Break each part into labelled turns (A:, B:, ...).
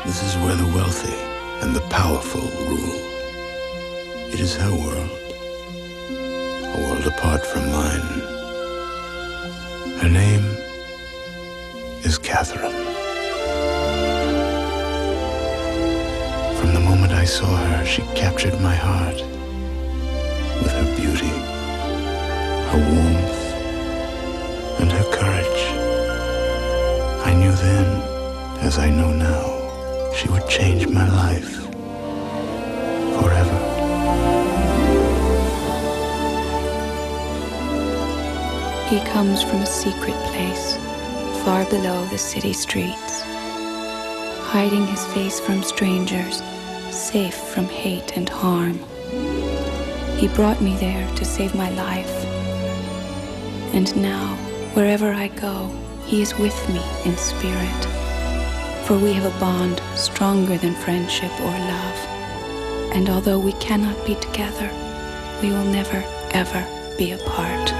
A: This is where the wealthy and the powerful rule. It is her world, a world apart from mine. Her name is Catherine. From the moment I saw her, she captured my heart with her beauty, her warmth, and her courage. I knew then, as I know now, she would change my life forever.
B: He comes from a secret place, far below the city streets, hiding his face from strangers, safe from hate and harm. He brought me there to save my life. And now, wherever I go, he is with me in spirit. For we have a bond stronger than friendship or love. And although we cannot be together, we will never, ever be apart.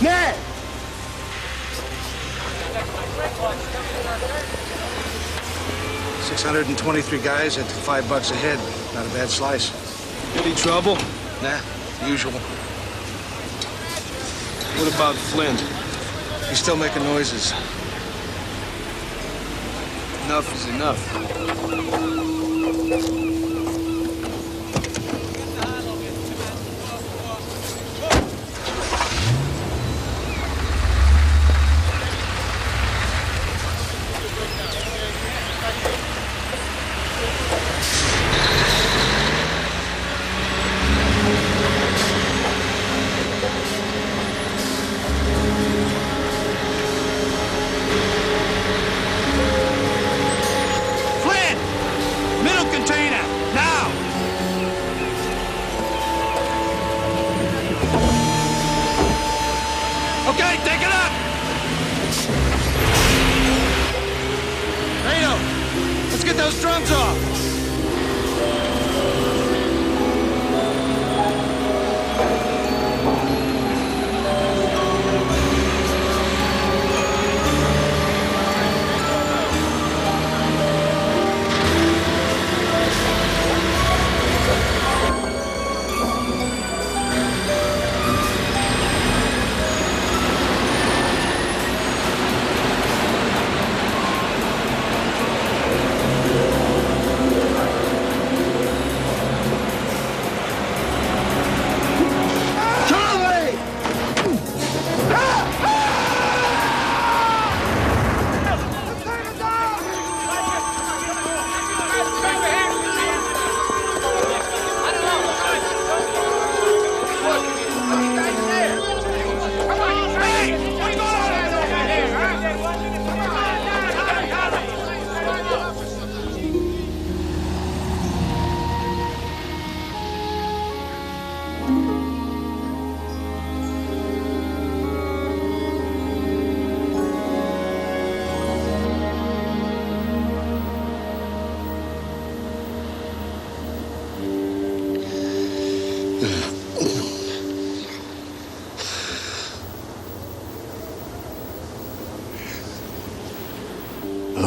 C: Ned! 623 guys at $5 a head. Not a bad slice.
D: Any trouble?
C: Nah, usual.
D: What about Flint?
C: He's still making noises.
D: Enough is enough.
C: Flynn! Middle container!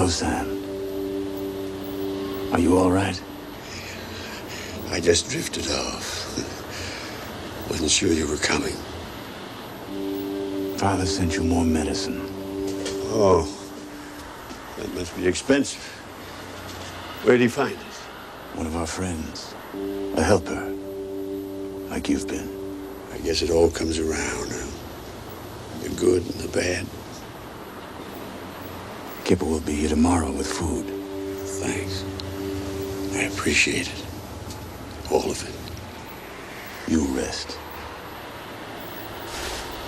A: Sam. Are you all right?
E: I just drifted off. Wasn't sure you were coming.
A: Father sent you more medicine.
E: Oh, that must be expensive. Where'd he find it?
A: One of our friends. A helper. Like you've been.
E: I guess it all comes around. The good and the bad.
A: Kipper will be here tomorrow with food.
E: Thanks. I appreciate it. All of it.
A: You rest.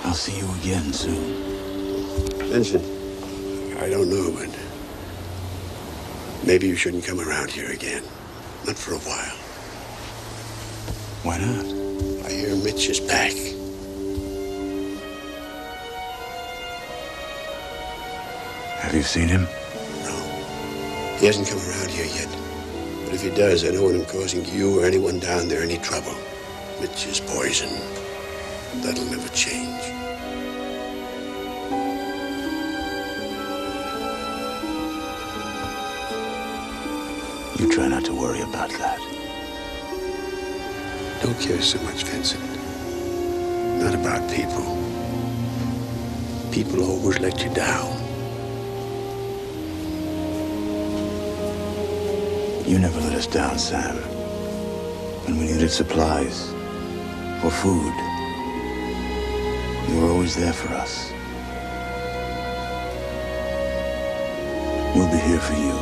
A: I'll see you again soon.
E: Vincent, I don't know, but maybe you shouldn't come around here again. Not for a while.
A: Why not?
E: I hear Mitch is back.
A: Have you seen him?
E: No. He hasn't come around here yet. But if he does, I don't want him causing you or anyone down there any trouble. Mitch is poison. That'll never change.
A: You try not to worry about that.
E: Don't care so much, Vincent. Not about people. People always let you down.
A: You never let us down, Sam. When we needed supplies or food, you were always there for us. We'll be here for you.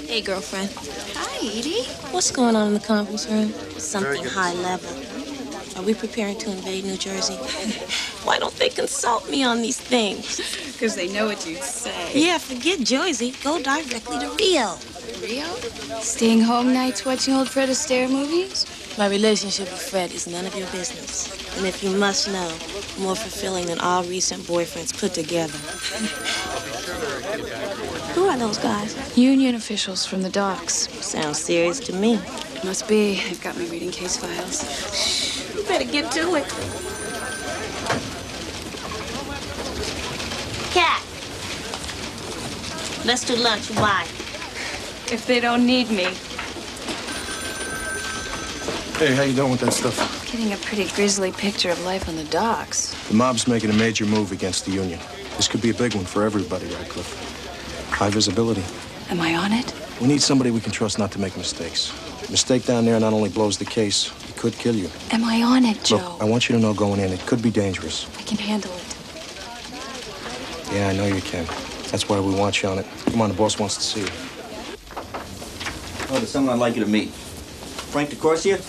F: Hey, girlfriend.
G: Hi, Edie.
F: What's going on in the conference room? Something high level. Are we preparing to invade New Jersey? Why don't they consult me on these things?
G: Because they know what you'd say.
F: Yeah, forget Jersey. Go directly to Rio.
G: Rio? Staying home nights watching old Fred Astaire movies?
F: My relationship with Fred is none of your business. And if you must know, more fulfilling than all recent boyfriends put together. Who are those guys?
G: Union officials from the docks.
F: Sounds serious to me.
G: Must be. They've got me reading case files.
F: You better get to it. Cat. Let's do lunch. Why?
G: If they don't need me.
D: Hey, how you doing with that stuff?
G: Getting a pretty grisly picture of life on the docks.
D: The mob's making a major move against the Union. This could be a big one for everybody, Radcliffe. High visibility.
G: Am I on it?
D: We need somebody we can trust not to make mistakes. A mistake down there not only blows the case, it could kill you.
G: Am I on it, Joe?
D: Look, I want you to know going in, it could be dangerous.
G: I can handle it.
D: Yeah, I know you can. That's why we want you on it. Come on, the boss wants to see you.
H: Oh, there's someone I'd like you to meet. Frank DeCorsia,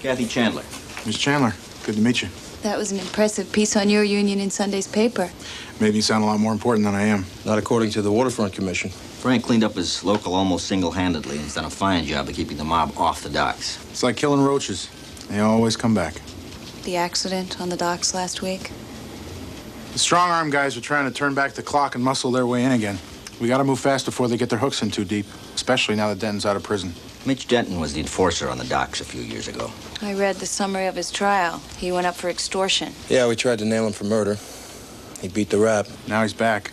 H: Kathy Chandler.
I: Miss Chandler, good to meet you.
G: That was an impressive piece on your union in Sunday's paper.
I: Made me sound a lot more important than I am.
D: Not according to the Waterfront Commission.
H: Frank cleaned up his local almost single-handedly and has done a fine job of keeping the mob off the docks.
I: It's like killing roaches. They always come back.
G: The accident on the docks last week?
I: The strong-arm guys are trying to turn back the clock and muscle their way in again. We gotta move fast before they get their hooks in too deep, especially now that Denton's out of prison.
H: Mitch Denton was the enforcer on the docks a few years ago.
G: I read the summary of his trial. He went up for extortion.
D: Yeah, we tried to nail him for murder. He beat the rap.
I: Now he's back.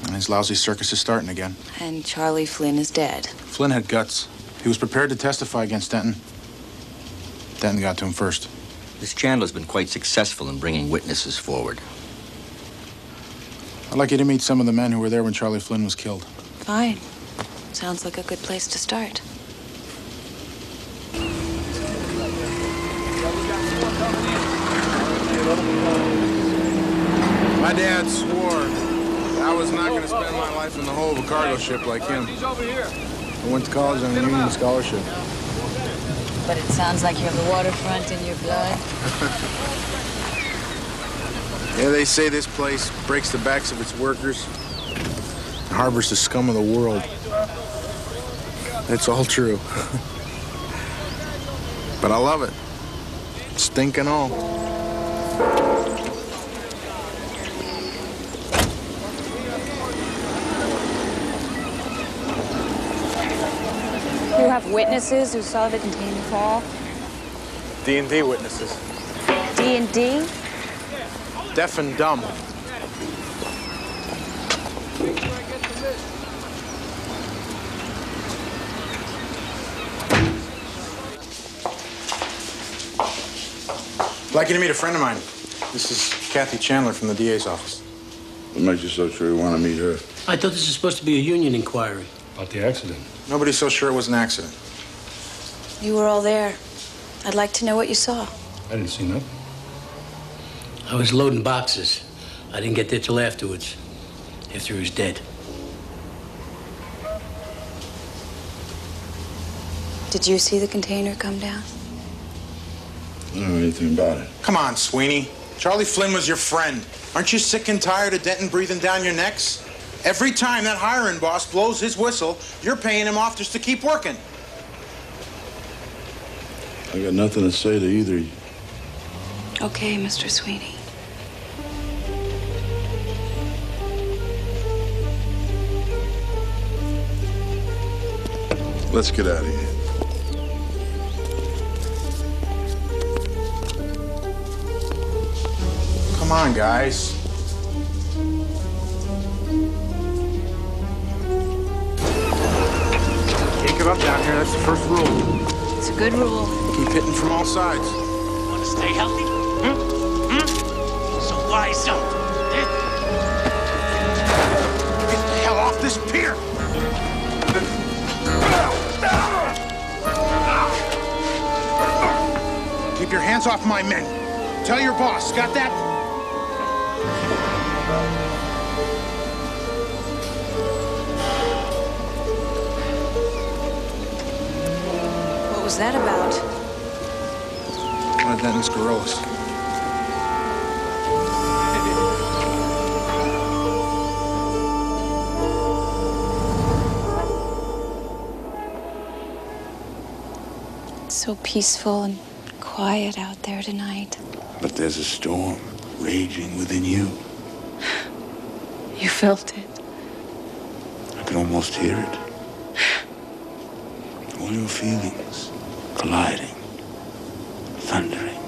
I: And his lousy circus is starting again.
G: And Charlie Flynn is dead.
I: Flynn had guts. He was prepared to testify against Denton. Denton got to him first.
H: Miss Chandler's been quite successful in bringing witnesses forward.
I: I'd like you to meet some of the men who were there when Charlie Flynn was killed.
G: Fine. Sounds like a good place to start.
I: My dad swore I was not going to spend my life in the hull of a cargo ship like him. I went to college on a union scholarship.
G: But it sounds like you have the waterfront in your blood.
I: Yeah, they say this place breaks the backs of its workers and harbors the scum of the world. It's all true. But I love it. Stinking all.
G: You have witnesses who saw the container fall?
I: D&D witnesses.
G: D&D?
I: Deaf and dumb. I'd like you to meet a friend of mine. This is Kathy Chandler from the DA's office.
E: What makes you so sure you want to meet her?
J: I thought this was supposed to be a union inquiry.
D: About the accident.
I: Nobody's so sure it was an accident.
B: You were all there. I'd like to know what you saw.
D: I didn't see nothing.
J: I was loading boxes. I didn't get there till afterwards, after he was dead.
B: Did you see the container come down?
E: I don't know anything about it.
I: Come on, Sweeney. Charlie Flynn was your friend. Aren't you sick and tired of Denton breathing down your necks? Every time that hiring boss blows his whistle, you're paying him off just to keep working.
E: I got nothing to say to either of you.
B: Okay, Mr. Sweeney.
E: Let's get out of here.
I: Come on, guys. Can't give up down here. That's the first rule.
B: It's a good rule.
I: Keep hitting from all sides.
K: Want to stay healthy? So wise up.
I: Get the hell off this pier! Keep your hands off my men. Tell your boss. Got that?
B: What was that about?
I: One of Denton's gorillas.
B: It's so peaceful and quiet out there tonight.
E: But there's a storm raging within you.
B: You felt it.
E: I can almost hear it. All your feelings colliding, thundering.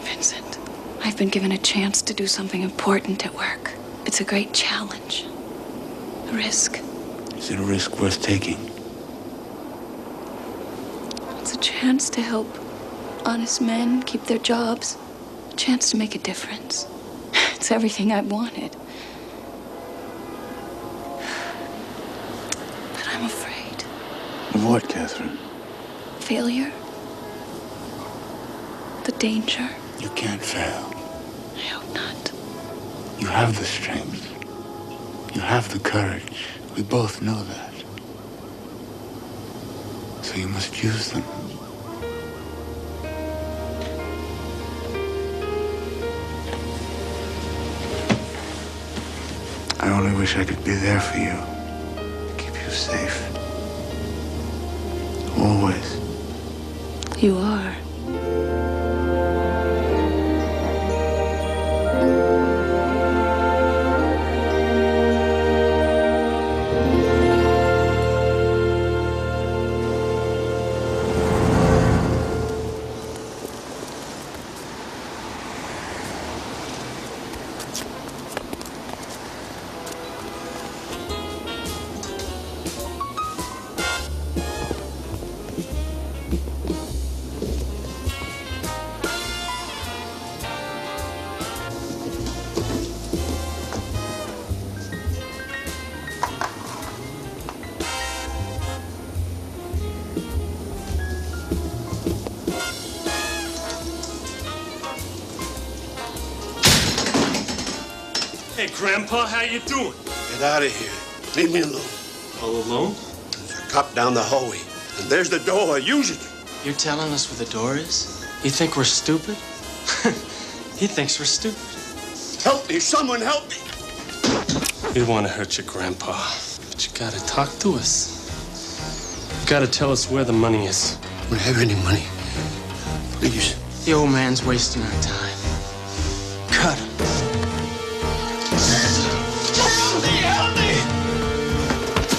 B: Vincent, I've been given a chance to do something important at work. It's a great challenge. A risk.
E: Is it a risk worth taking?
B: It's a chance to help honest men keep their jobs. A chance to make a difference. It's everything I wanted. But I'm afraid.
E: Of what, Catherine?
B: Failure. The danger.
E: You can't fail.
B: I hope not.
E: You have the strength. You have the courage. We both know that. So you must use them. I only wish I could be there for you. Keep you safe. Always.
B: You are.
K: Hey, Grandpa, how you doing?
E: Get out of here. Leave me alone.
K: All alone?
E: There's a cop down the hallway, and there's the door. Use it.
L: You're telling us where the door is? You think we're stupid? He thinks we're stupid.
E: Help me. Someone help me.
K: We want to hurt your Grandpa, but you gotta talk to us.
L: gotta tell us where the money is.
E: We don't have any money. Please.
L: The old man's wasting our time. Cut him.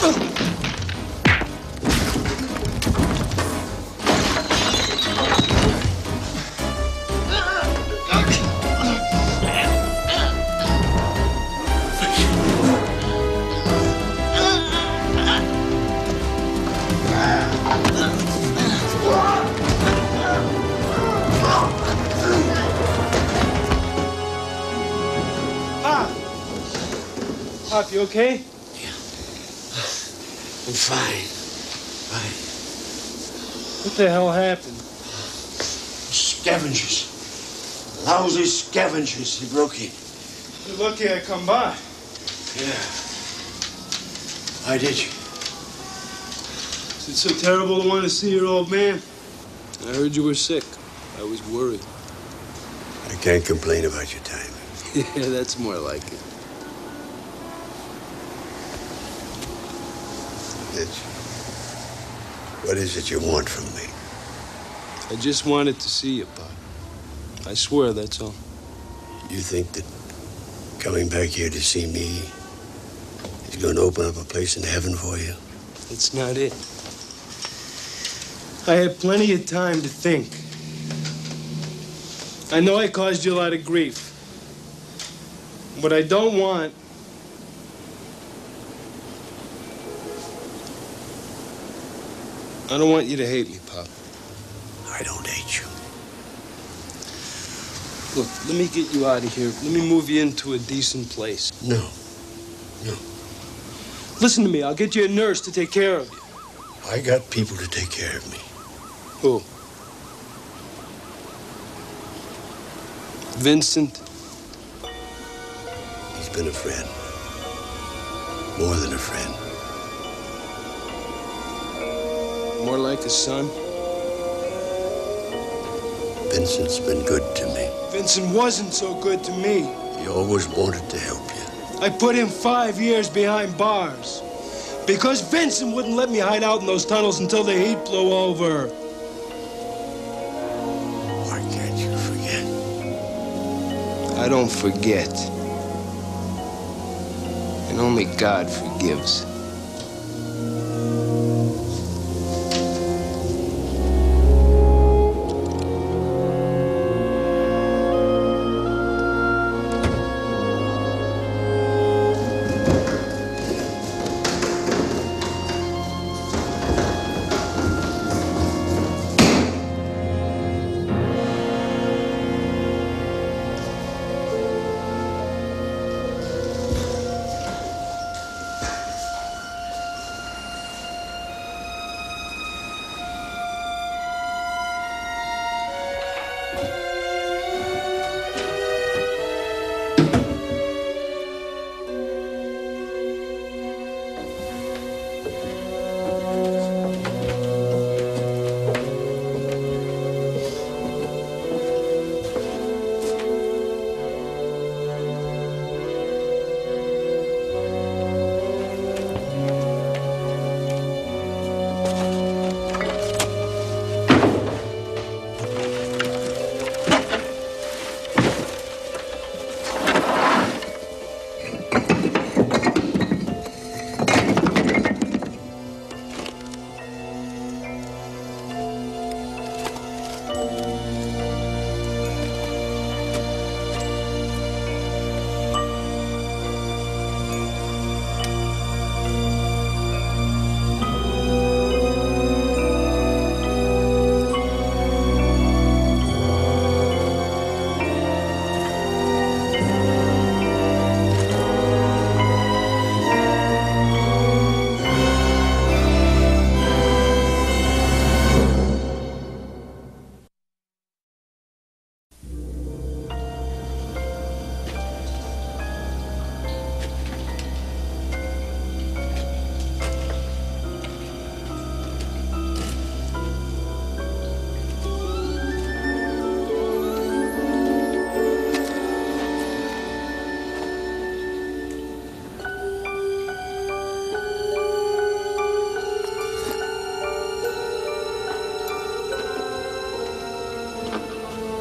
L: Help me!
M: Pop, you okay?
E: Yeah. I'm fine. Fine.
M: What the hell happened?
E: Scavengers. Lousy scavengers. They broke in.
M: You're lucky I come by.
E: Yeah. Why did you?
M: Is it so terrible to want to see your old man? I heard you were sick. I was worried.
E: I can't complain about your time.
M: Yeah, that's more like it.
E: What is it you want from me?
M: I just wanted to see you, Pop. I swear, that's all.
E: You think that coming back here to see me is going to open up a place in heaven for you?
M: That's not it. I had plenty of time to think. I know I caused you a lot of grief. What I don't want I don't want you to hate me, Pop.
E: I don't hate you.
M: Look, let me get you out of here. Let me move you into a decent place.
E: No. No.
M: Listen to me. I'll get you a nurse to take care of you.
E: I got people to take care of me.
M: Who? Vincent?
E: He's been a friend. More than a friend.
M: More like a son?
E: Vincent's been good to me.
M: Vincent wasn't so good to me.
E: He always wanted to help you.
M: I put him 5 years behind bars because Vincent wouldn't let me hide out in those tunnels until the heat blew over.
E: Why can't you forget?
M: I don't forget. And only God forgives.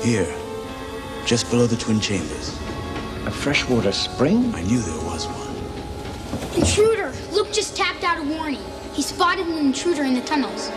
A: Here, just below the twin chambers.
N: A freshwater spring?
A: I knew there was one.
O: Intruder! Luke just tapped out a warning. He spotted an intruder in the tunnels.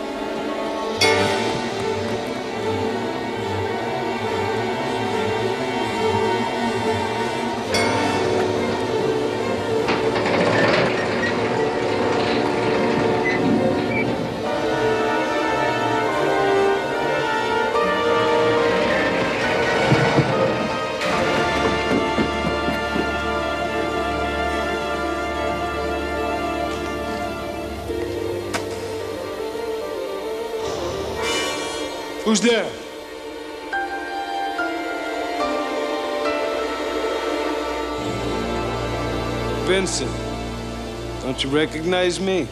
M: Who's there? Vincent, don't you recognize me?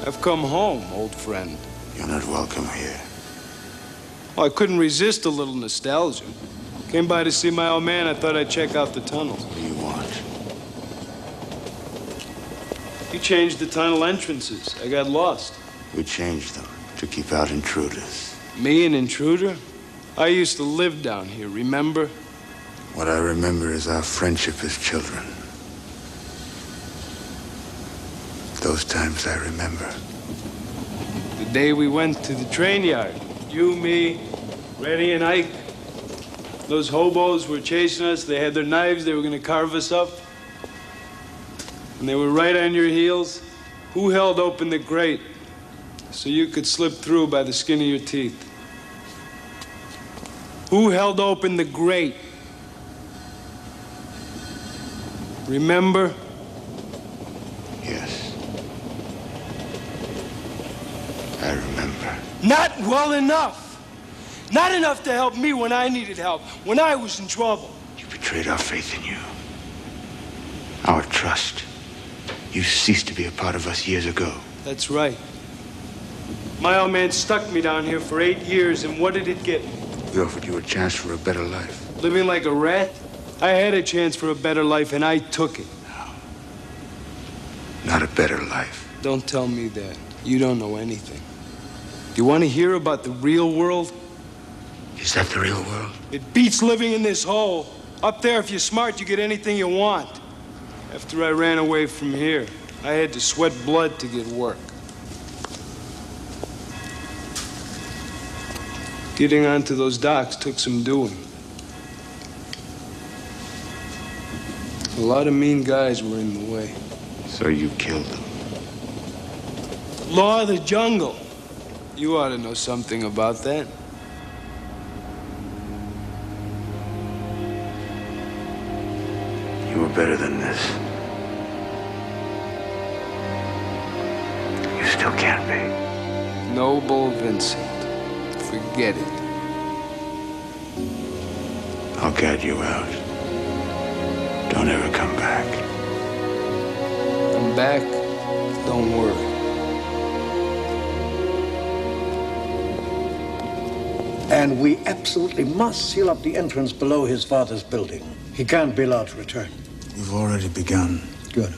M: I've come home, old friend.
A: You're not welcome here.
M: Well, I couldn't resist a little nostalgia. Came by to see my old man. I thought I'd check out the tunnels.
A: What do you want?
M: He changed the tunnel entrances. I got lost.
A: We changed them to keep out intruders.
M: Me, an intruder? I used to live down here, remember?
A: What I remember is our friendship as children. Those times I remember.
M: The day we went to the train yard. You, me, Reddy, and Ike. Those hobos were chasing us. They had their knives. They were going to carve us up. And they were right on your heels. Who held open the grate so you could slip through by the skin of your teeth? Who held open the grate? Remember?
A: Yes. I remember.
M: Not well enough. Not enough to help me when I needed help, when I was in trouble.
A: You betrayed our faith in you. Our trust. You ceased to be a part of us years ago.
M: That's right. My old man stuck me down here for 8 years, and what did it get me?
A: We offered you a chance for a better life.
M: Living like a rat? I had a chance for a better life, and I took it.
A: No. Not a better life.
M: Don't tell me that. You don't know anything. Do you want to hear about the real world?
A: Is that the real world?
M: It beats living in this hole. Up there, if you're smart, you get anything you want. After I ran away from here, I had to sweat blood to get work. Getting onto those docks took some doing. A lot of mean guys were in the way.
A: So you killed them?
M: Law of the jungle. You ought to know something about that.
A: You were better than this. You still can't be.
M: Noble Vincent. Forget it.
A: I'll guide you out. Don't ever come back.
M: Come back? Don't worry.
N: And we absolutely must seal up the entrance below his father's building. He can't be allowed to return.
A: You've already begun.
N: Good.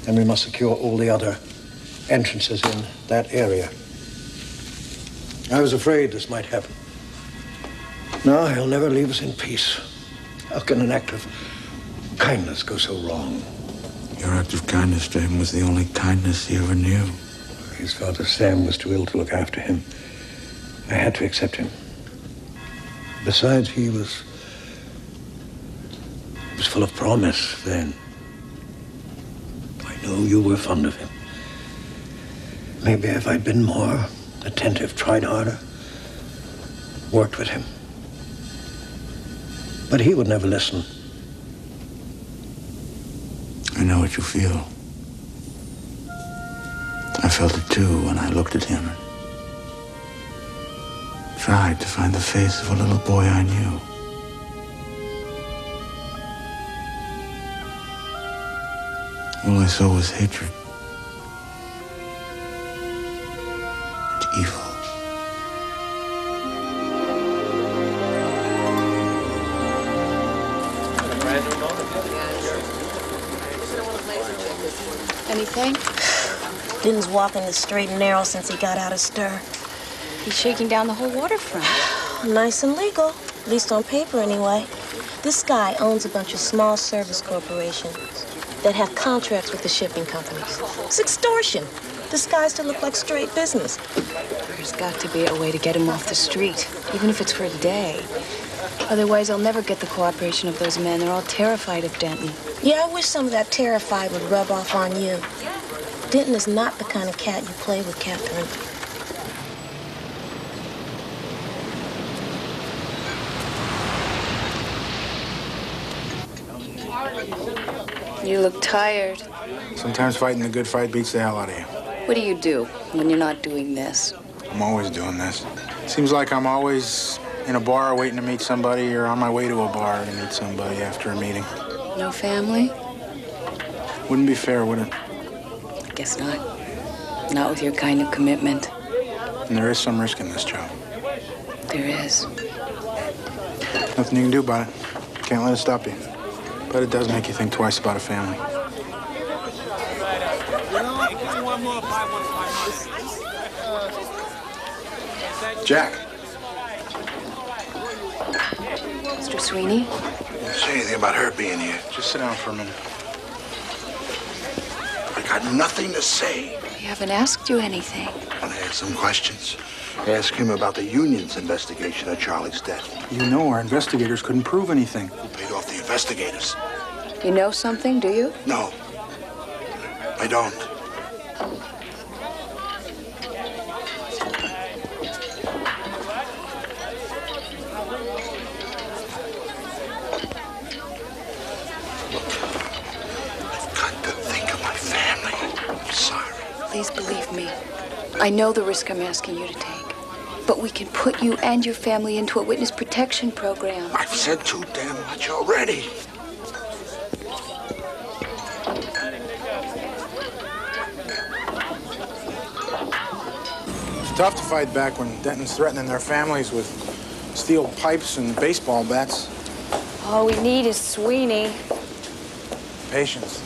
N: And we must secure all the other entrances in that area. I was afraid this might happen. No, he'll never leave us in peace. How can an act of kindness go so wrong?
A: Your act of kindness to him was the only kindness he ever knew.
N: His father, Sam, was too ill to look after him. I had to accept him. Besides, he was full of promise then. I know you were fond of him. Maybe if I'd been more attentive, tried harder, worked with him. But he would never listen.
A: I know what you feel. I felt it too when I looked at him and tried to find the face of a little boy I knew. All I saw was hatred and evil.
G: Anything?
F: Din's walking the straight and narrow since he got out of stir.
G: He's shaking down the whole waterfront.
F: Nice and legal, at least on paper anyway. This guy owns a bunch of small service corporations that have contracts with the shipping companies. It's extortion, disguised to look like straight business.
B: There's got to be a way to get him off the street, even if it's for a day. Otherwise, I'll never get the cooperation of those men. They're all terrified of Denton.
F: Yeah, I wish some of that terrified would rub off on you. Denton is not the kind of cat you play with, Catherine.
B: You look tired.
I: Sometimes fighting the good fight beats the hell out of you.
B: What do you do when you're not doing this?
I: I'm always doing this. Seems like I'm always in a bar waiting to meet somebody or on my way to a bar to meet somebody after a meeting.
B: No family?
I: Wouldn't be fair, would it?
B: I guess not. Not with your kind of commitment.
I: And there is some risk in this job.
B: There is.
I: Nothing you can do about it. Can't let it stop you. But it does make you think twice about a family. Jack.
B: Mr. Sweeney?
E: Didn't say anything about her being here.
I: Just sit down for a minute.
E: I got nothing to say.
B: We haven't asked you anything.
E: I want to ask some questions. Ask him about the union's investigation of Charlie's death.
I: You know our investigators couldn't prove anything.
E: Who paid off the investigators?
B: You know something, do you?
E: No. I don't.
B: Please believe me. I know the risk I'm asking you to take. But we can put you and your family into a witness protection program.
E: I've said too damn much already.
I: It's tough to fight back when Denton's threatening their families with steel pipes and baseball bats.
B: All we need is Sweeney.
I: Patience.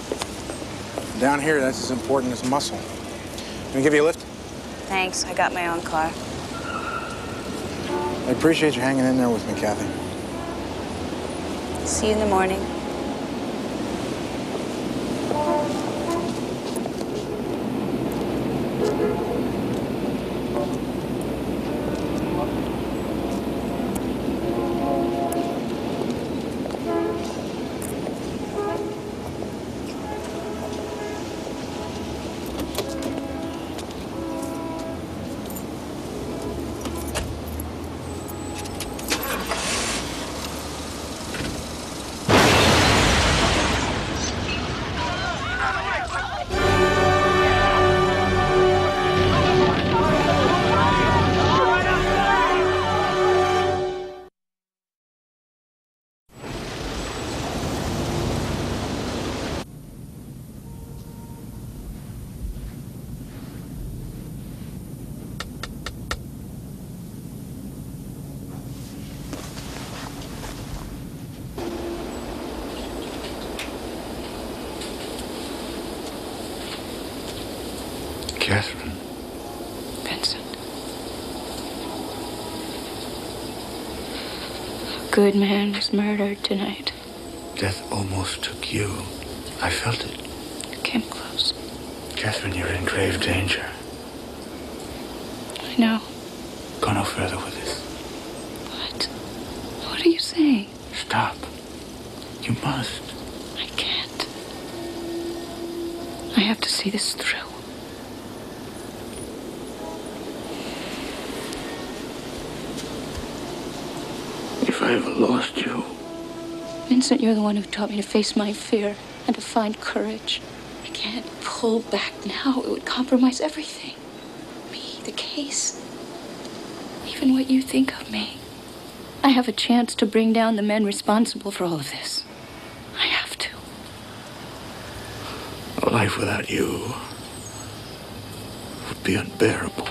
I: Down here, that's as important as muscle. Can I give you a lift?
B: Thanks, I got my own car.
I: I appreciate you hanging in there with me, Kathy.
B: See you in the morning.
A: Catherine.
B: Vincent. A good man was murdered tonight.
A: Death almost took you. I felt it.
B: You came close.
A: Catherine, you're in grave danger.
B: I know.
A: Go no further with this.
B: What? What are you saying?
A: Stop. You must.
B: I can't. I have to see this through.
A: If I ever lost you...
B: Vincent, you're the one who taught me to face my fear and to find courage. I can't pull back now. It would compromise everything. Me, the case. Even what you think of me. I have a chance to bring down the men responsible for all of this. I have to.
A: A life without you would be unbearable.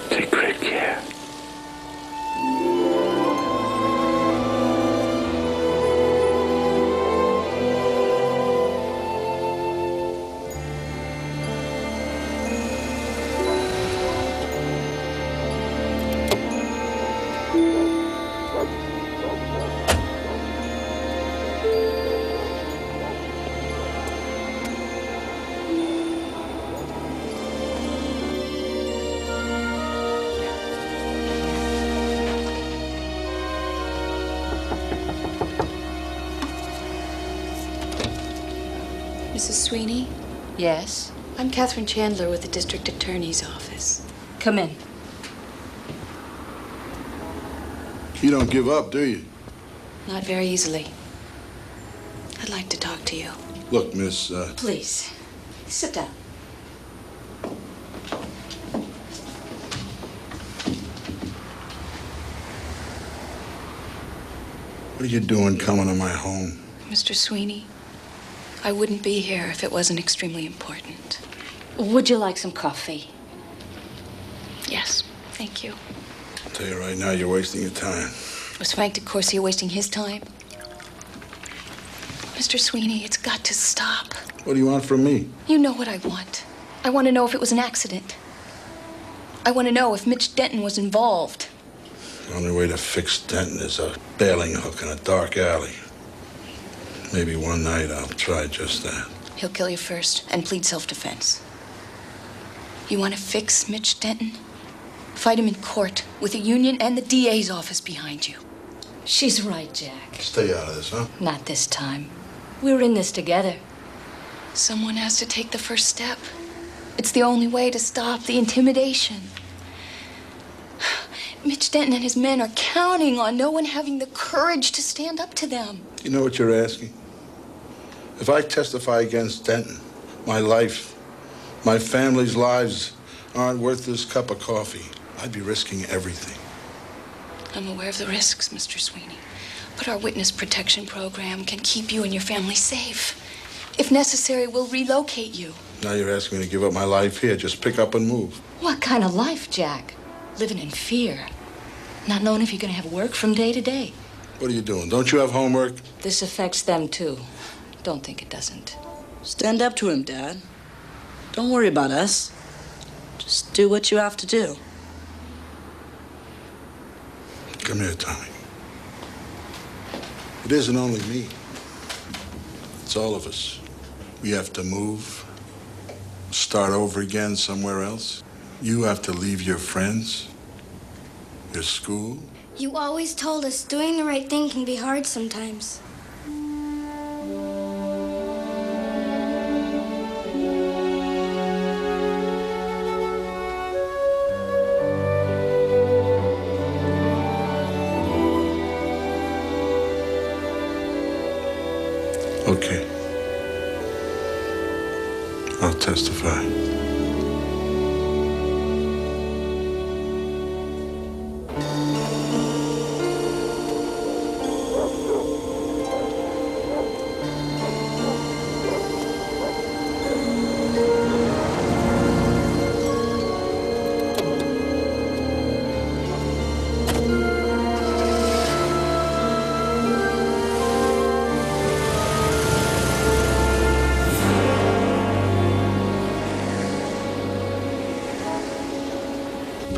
A: Take great care.
B: Mrs. Sweeney?
P: Yes?
B: I'm Catherine Chandler with the District Attorney's Office.
P: Come in.
I: You don't give up, do you?
B: Not very easily. I'd like to talk to you.
I: Look, Miss,
P: Please, sit down.
I: What are you doing coming to my home?
B: Mr. Sweeney, I wouldn't be here if it wasn't extremely important.
P: Would you like some coffee?
B: Yes, thank you.
I: I'll tell you right now, you're wasting your time.
B: Was Frank DeCourcia wasting his time? Mr. Sweeney, it's got to stop.
I: What do you want from me?
B: You know what I want. I want to know if it was an accident. I want to know if Mitch Denton was involved.
I: The only way to fix Denton is a bailing hook in a dark alley. Maybe one night I'll try just that.
B: He'll kill you first and plead self-defense. You want to fix Mitch Denton? Fight him in court with the union and the DA's office behind you.
P: She's right, Jack.
I: Stay out of this, huh?
P: Not this time. We're in this together.
B: Someone has to take the first step. It's the only way to stop the intimidation. Mitch Denton and his men are counting on no one having the courage to stand up to them.
I: You know what you're asking? If I testify against Denton, my life, my family's lives aren't worth this cup of coffee. I'd be risking everything.
B: I'm aware of the risks, Mr. Sweeney, but our witness protection program can keep you and your family safe. If necessary, we'll relocate you.
I: Now you're asking me to give up my life here. Just pick up and move.
P: What kind of life, Jack? Living in fear. Not knowing if you're going to have work from day to day.
I: What are you doing? Don't you have homework?
P: This affects them, too. Don't think it doesn't.
Q: Stand up to him, Dad. Don't worry about us. Just do what you have to do.
I: Come here, Tommy. It isn't only me. It's all of us. We have to move, start over again somewhere else. You have to leave your friends, your school.
O: You always told us doing the right thing can be hard sometimes.
I: Okay. I'll testify.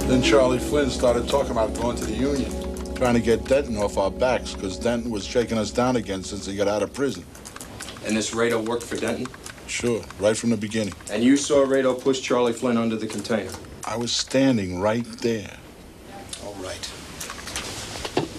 I: Then Charlie Flynn started talking about going to the union, trying to get Denton off our backs, because Denton was shaking us down again since he got out of prison.
D: And this Rado worked for Denton?
I: Sure, right from the beginning.
D: And you saw Rado push Charlie Flynn under the container?
I: I was standing right there.
N: All right.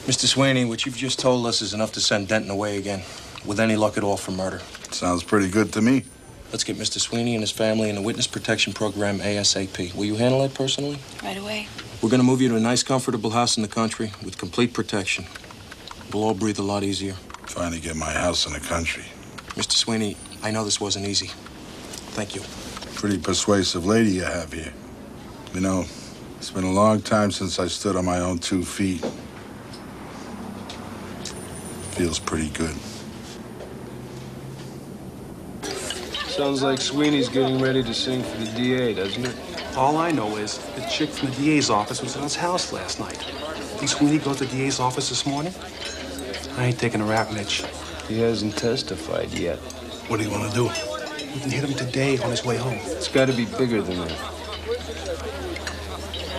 N: Mr. Sweeney, what you've just told us is enough to send Denton away again, with any luck at all for murder.
I: Sounds pretty good to me.
N: Let's get Mr. Sweeney and his family in the witness protection program ASAP. Will you handle it personally?
B: Right away.
N: We're going to move you to a nice, comfortable house in the country with complete protection. We'll all breathe a lot easier.
I: Trying to get my house in the country.
N: Mr. Sweeney, I know this wasn't easy. Thank you.
I: Pretty persuasive lady you have here. You know, it's been a long time since I stood on my own 2 feet. Feels pretty good.
M: Sounds like Sweeney's getting ready to sing for the DA, doesn't it?
R: All I know is the chick from the DA's office was at his house last night. Think Sweeney goes to the DA's office this morning? I ain't taking a rap, Mitch.
M: He hasn't testified yet.
I: What do you want to do?
R: We can hit him today on his way home.
M: It's got to be bigger than that.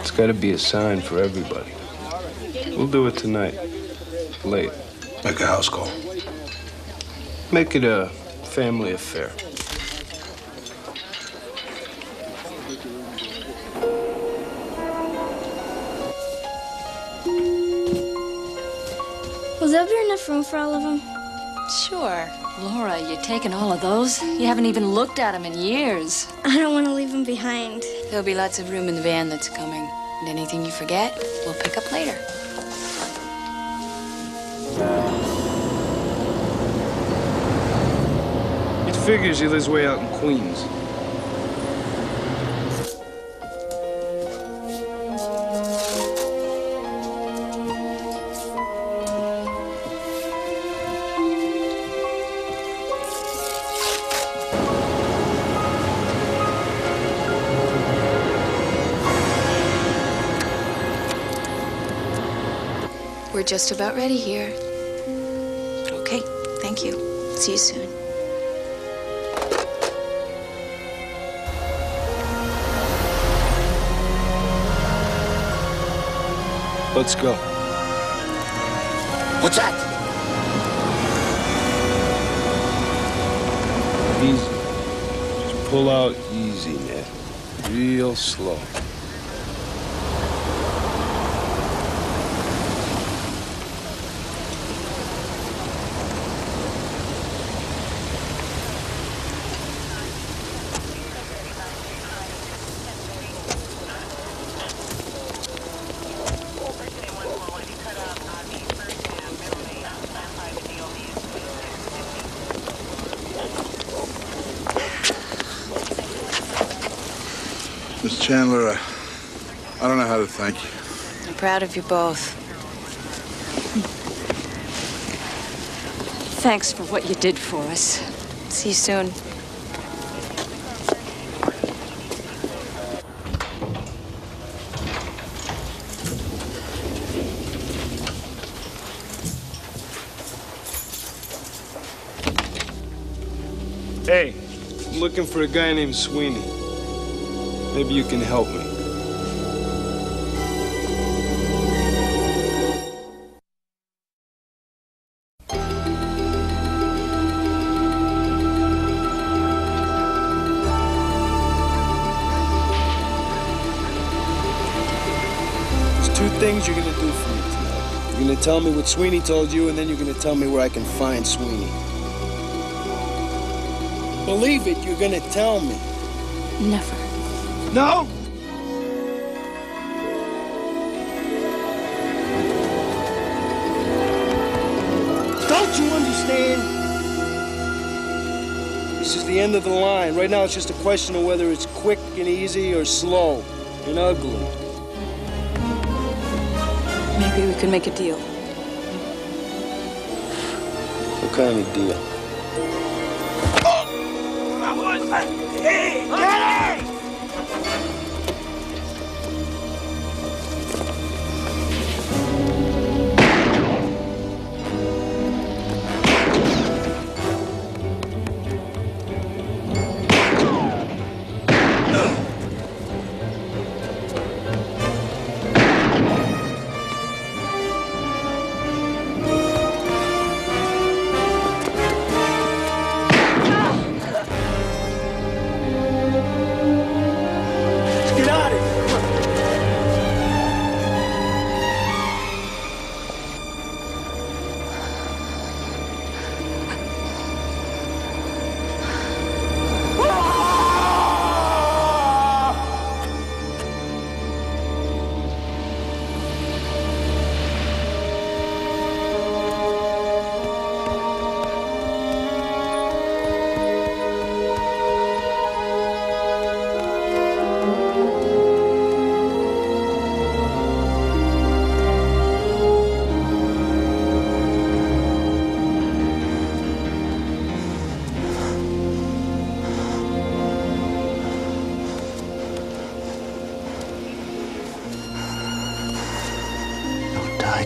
M: It's got to be a sign for everybody. We'll do it tonight. Late.
I: Make a house call.
M: Make it a family affair.
O: Will there be enough room for all of them?
B: Sure.
P: Laura, you're taking all of those? You haven't even looked at them in years.
O: I don't want to leave them behind.
G: There'll be lots of room in the van that's coming. And anything you forget, we'll pick up later.
M: It figures he lives way out in Queens.
G: We're just about ready here.
B: Okay, thank you. See you soon.
M: Let's go.
E: What's that?
M: Easy. Just pull out easy, Ned. Real slow.
I: Miss Chandler, I don't know how to thank you.
G: I'm proud of you both.
P: Thanks for what you did for us.
G: See you soon.
M: Hey, I'm looking for a guy named Sweeney. Maybe you can help me. There's two things you're gonna do for me tonight. You're gonna tell me what Sweeney told you, and then you're gonna tell me where I can find Sweeney. Believe it, you're gonna tell me.
G: Never.
M: No! Don't you understand? This is the end of the line. Right now, it's just a question of whether it's quick and easy or slow and ugly.
G: Maybe we could make a deal.
M: What kind of deal?
K: Hey, get it!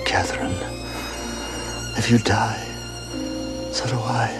A: Catherine. If you die, so do I.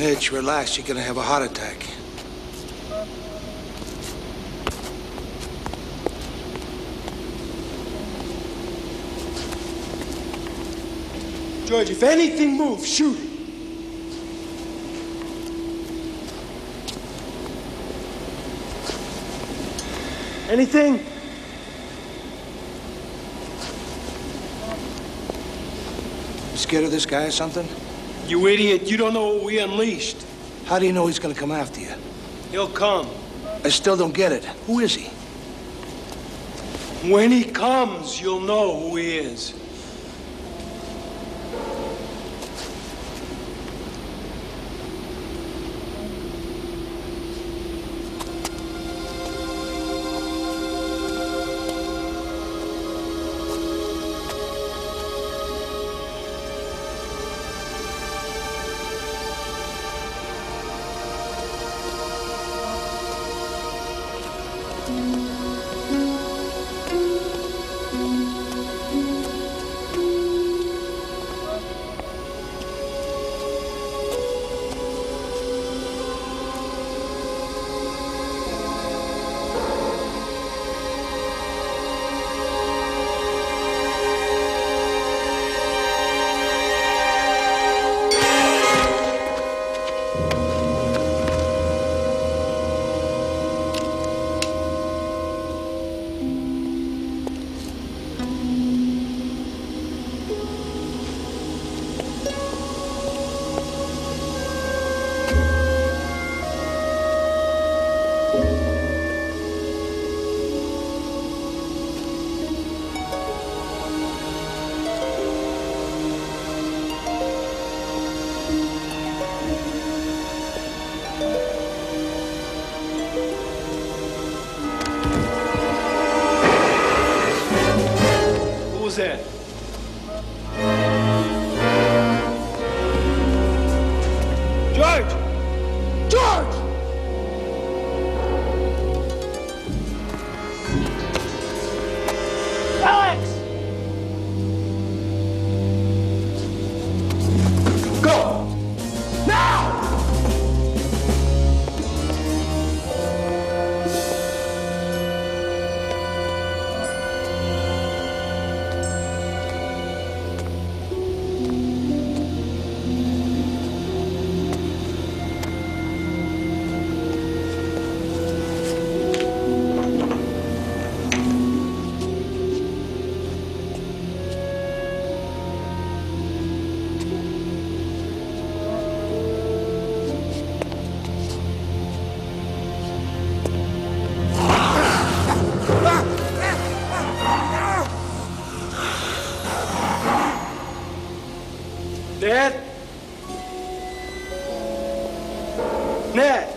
C: Mitch, relax. You're gonna have a heart attack.
M: George, if anything moves, shoot it. Anything?
C: You scared of this guy or something?
M: You idiot, you don't know what we unleashed.
C: How do you know he's gonna come after you?
M: He'll come.
C: I still don't get it. Who is he?
M: When he comes, you'll know who he is. That? George! George! Alex! Go! Now! Ned? Ned?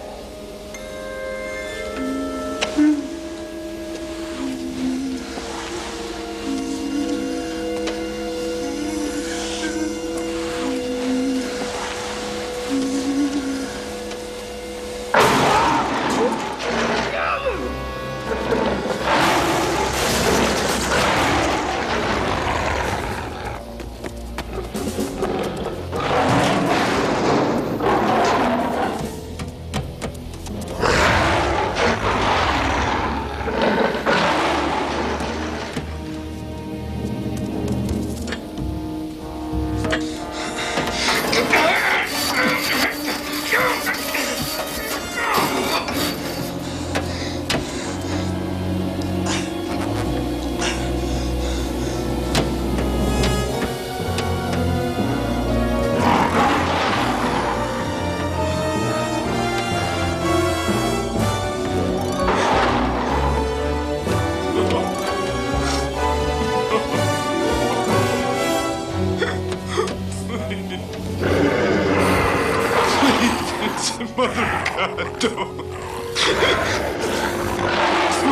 I: Mother of God, don't.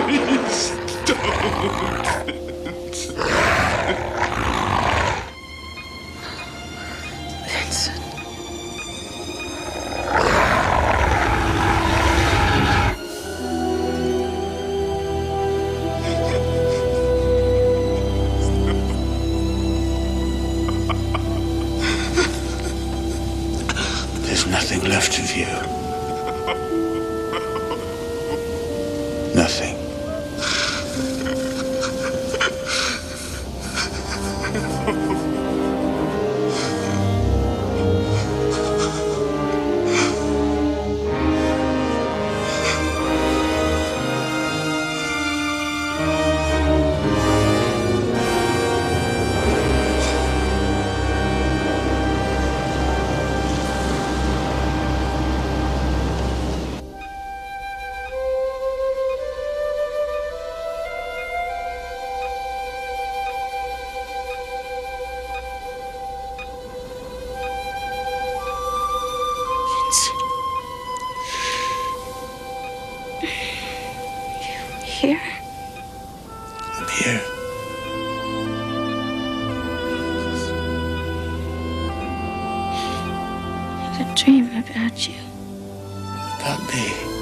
I: Please, don't.
Q: Vincent.
E: There's nothing left
A: you? Nothing.
B: Here?
A: I'm here.
B: I had a dream about you.
A: About me.